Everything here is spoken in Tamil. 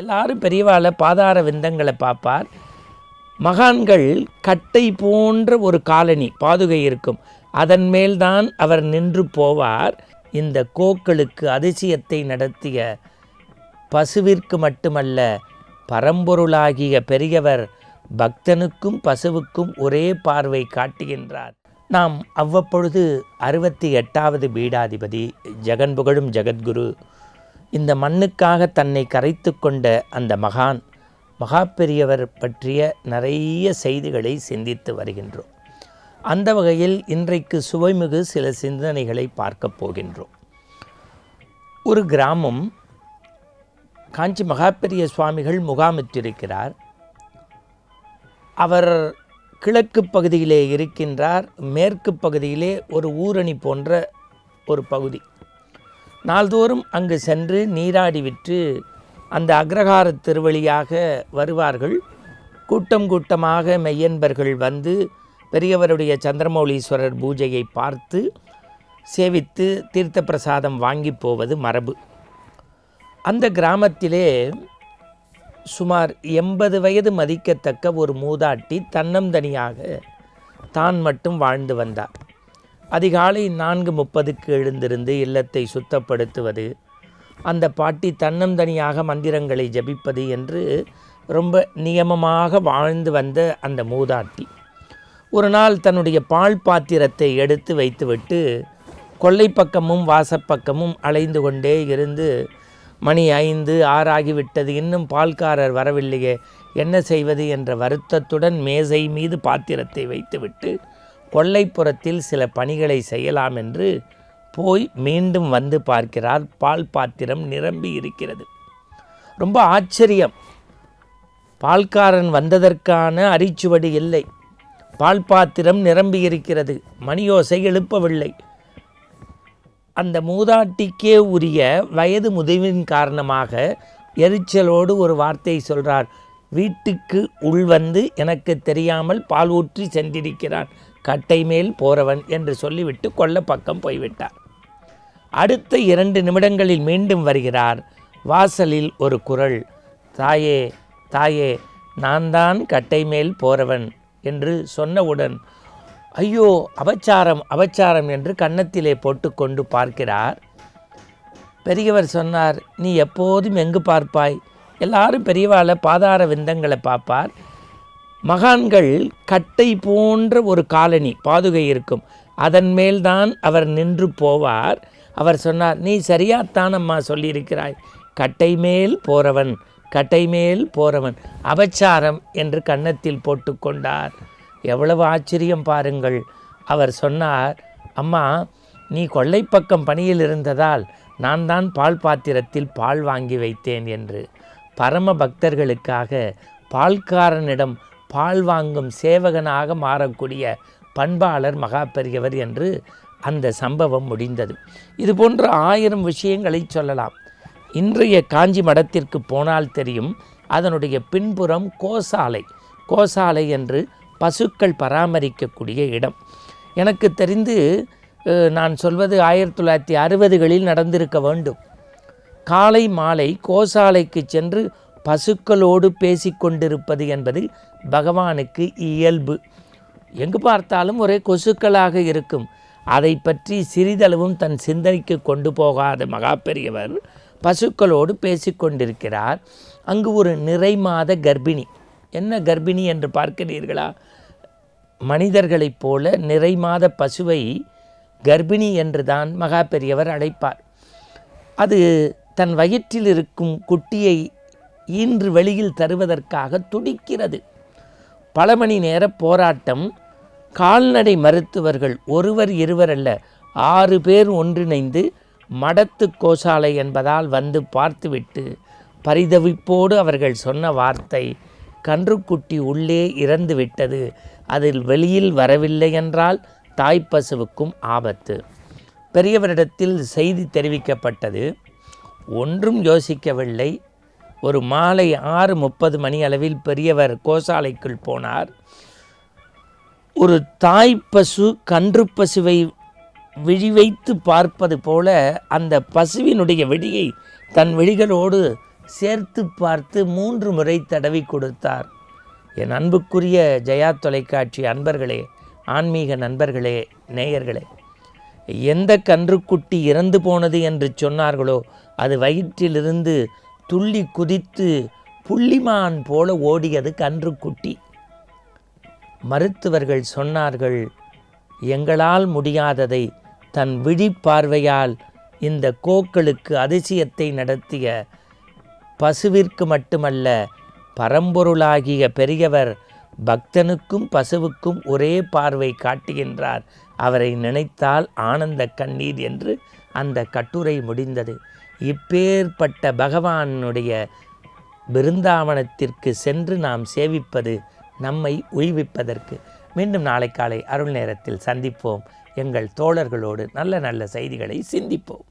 எல்லாரும் பெரியவாளை பாதார விந்தங்களை பார்ப்பார். மகான்கள் கட்டை போன்ற ஒரு காலனி பாதுகை இருக்கும், அதன் மேல்தான் அவர் நின்று போவார். இந்த கோக்களுக்கு அதிசயத்தை நடத்திய பசுவிற்கு மட்டுமல்ல, பரம்பொருளாகிய பெரியவர் பக்தனுக்கும் பசுவுக்கும் ஒரே பார்வை காட்டுகின்றார். நாம் அவ்வப்பொழுது 68வது பீடாதிபதி ஜெகன் புகழும் ஜெகத்குரு, இந்த மண்ணுக்காக தன்னை கரைத்து கொண்ட அந்த மகா பெரியவர் பற்றிய நிறைய செய்திகளை சிந்தித்து வருகின்றோம். அந்த வகையில் இன்றைக்கு சுவைமிகு சில சிந்தனைகளை பார்க்க போகின்றோம். ஒரு கிராமம், காஞ்சி மகாபெரிய சுவாமிகள் முகாமிட்டிருக்கிறார். அவர் கிழக்கு பகுதியிலே இருக்கின்றார். மேற்கு பகுதியிலே ஒரு ஊரணி போன்ற ஒரு பகுதி. நாள்தோறும் அங்கு சென்று நீராடிவிட்டு அந்த அக்ரஹார திருவழியாக வருவார்கள். கூட்டம் கூட்டமாக மெய்யன்பர்கள் வந்து பெரியவருடைய சந்திரமௌலீஸ்வரர் பூஜையை பார்த்து சேவித்து தீர்த்த பிரசாதம் வாங்கி போவது மரபு. அந்த கிராமத்திலே சுமார் 80 வயது மதிக்கத்தக்க ஒரு மூதாட்டி தன்னந்தனியாக தான் மட்டும் வாழ்ந்து வந்தார். அதிகாலை 4:30க்கு எழுந்திருந்து இல்லத்தை சுத்தப்படுத்துவது, அந்த பாட்டி தன்னந்தனியாக மந்திரங்களை ஜபிப்பது என்று ரொம்ப நியமமாக வாழ்ந்து வந்த அந்த மூதாட்டி ஒரு நாள் தன்னுடைய பால் பாத்திரத்தை எடுத்து வைத்துவிட்டு கொல்லை பக்கமும் வாசப்பக்கமும் அலைந்து கொண்டே இருந்து, மணி 5, 6 ஆகிவிட்டது, இன்னும் பால்காரர் வரவில்லையே, என்ன செய்வது என்ற வருத்தத்துடன் மேசை மீது பாத்திரத்தை வைத்துவிட்டு கொல்லைப்புறத்தில் சில பணிகளை செய்யலாம் என்று போய் மீண்டும் வந்து பார்க்கிறார். பால் பாத்திரம் நிரம்பி இருக்கிறது. ரொம்ப ஆச்சரியம். பால்காரன் வந்ததற்கான அரிச்சுவடி இல்லை, பால் பாத்திரம் நிரம்பி இருக்கிறது, மணியோசை எழுப்பவில்லை. அந்த மூதாட்டிக்கே உரிய வயது முதிர்வின் காரணமாக எரிச்சலோடு ஒரு வார்த்தை சொல்கிறார். வீட்டுக்கு உள்வந்து எனக்கு தெரியாமல் பால் ஊற்றி சென்றிருக்கிறான், கட்டை மேல் போறவன் என்று சொல்லிவிட்டு கொல்ல பக்கம் போய்விட்டார். அடுத்த 2 நிமிடங்களில் மீண்டும் வருகிறார். வாசலில் ஒரு குரல், தாயே தாயே, நான் தான் கட்டை மேல் போறவன் என்று சொன்னவுடன், ஐயோ அபச்சாரம் அபச்சாரம் என்று கன்னத்திலே போட்டுக்கொண்டு பார்க்கிறார். பெரியவர் சொன்னார், நீ எப்போதும் எங்கு பார்ப்பாய்? எல்லாரும் பெரியவாளை பாதார விந்தங்களை பார்ப்பார். மகான்கள் கட்டை போன்ற ஒரு காலனி பாதுகை இருக்கும், அதன் மேல்தான் அவர் நின்று போவார். அவர் சொன்னார், நீ சரியாத்தானம்மா சொல்லியிருக்கிறாய், கட்டை மேல் போறவன் கட்டை மேல் போறவன், அபச்சாரம் என்று கன்னத்தில் போட்டு கொண்டார். எவ்வளவு ஆச்சரியம் பாருங்கள். அவர் சொன்னார், அம்மா நீ கொல்லைப்பக்கம் பணியில் இருந்ததால் நான் தான் பால் பாத்திரத்தில் பால் வாங்கி வைத்தேன் என்று. பரம பக்தர்களுக்காக பால்காரனிடம் பால் வாங்கும் சேவகனாக மாறக்கூடிய பண்பாளர் மகா பெரியவர் என்று அந்த சம்பவம் முடிந்தது. இது போன்ற 1000 விஷயங்களை சொல்லலாம். இன்றைய காஞ்சி மடத்திற்கு போனால் தெரியும், அதனுடைய பின்புறம் கோசாலை என்று பசுக்கள் பராமரிக்கக்கூடிய இடம். எனக்கு தெரிந்து நான் சொல்வது 1960களில் நடந்திருக்க வேண்டும். காலை மாலை கோசாலைக்கு சென்று பசுக்களோடு பேசிக்கொண்டிருப்பது என்பது பகவானுக்கு இயல்பு. எங்கு பார்த்தாலும் ஒரே கொசுக்களாக இருக்கும். அதை பற்றி சிறிதளவும் தன் சிந்தனைக்கு கொண்டு போகாத மகா பெரியவர் பசுக்களோடு பேசிக்கொண்டிருக்கிறார். அங்கு ஒரு நிறைமாத கர்ப்பிணி, என்ன கர்ப்பிணி என்று பார்க்கிறீர்களா? மனிதர்களைப் போல நிறைமாத பசுவை கர்ப்பிணி என்று தான் மகா பெரியவர் அழைப்பார். அது தன் வயிற்றில் இருக்கும் குட்டியை ஈன்று வெளியில் தருவதற்காக துடிக்கிறது. பல மணி நேர போராட்டம். கால்நடை மருத்துவர்கள் ஒருவர் இருவர் அல்ல, 6 பேர் ஒன்றிணைந்து மடத்து கோசாலை என்பதால் வந்து பார்த்துவிட்டு பரிதவிப்போடு அவர்கள் சொன்ன வார்த்தை, கன்றுக்குட்டி உள்ளே இறந்து விட்டது, அதில் வெளியில் வரவில்லை என்றால் தாய்ப்பசுவுக்கும் ஆபத்து. பெரியவரிடத்தில் செய்தி தெரிவிக்கப்பட்டது. ஒன்றும் யோசிக்கவில்லை. ஒரு மாலை 6:30 மணி அளவில் பெரியவர் கோசாலைக்குள் போனார். ஒரு தாய்ப்பசு கன்று பசுவை விழி வைத்து பார்ப்பது போல அந்த பசுவினுடைய விழியை தன் விழிகளோடு சேர்த்து பார்த்து 3 முறை தடவி கொடுத்தார். என் அன்புக்குரிய ஜெயா தொலைக்காட்சி அன்பர்களே, ஆன்மீக நண்பர்களே, நேயர்களே, எந்த கன்றுக்குட்டி இறந்து போனது என்று சொன்னார்களோ அது வயிற்றிலிருந்து துள்ளி குதித்து புள்ளிமான் போல ஓடியது கன்றுக்குட்டி. மருத்துவர்கள் சொன்னார்கள், எங்களால் முடியாததை தன் விழிப்பார்வையால் இந்த கோக்களுக்கு அதிசயத்தை நடத்திய பசுவிற்கு மட்டுமல்ல, பரம்பொருளாகிய பெரியவர் பக்தனுக்கும் பசுவுக்கும் ஒரே பார்வை காட்டுகின்றார். அவரை நினைத்தால் ஆனந்த கண்ணீர் என்று அந்த கட்டுரை முடிந்தது. இப்பேற்பட்ட பகவானுடைய பிருந்தாவனத்திற்கு சென்று நாம் சேவிப்பது நம்மை உய்விப்பதற்கு. மீண்டும் நாளை காலை அருள் நேரத்தில் சந்திப்போம். எங்கள் தோழர்களோடு நல்ல நல்ல செய்திகளை சிந்திப்போம்.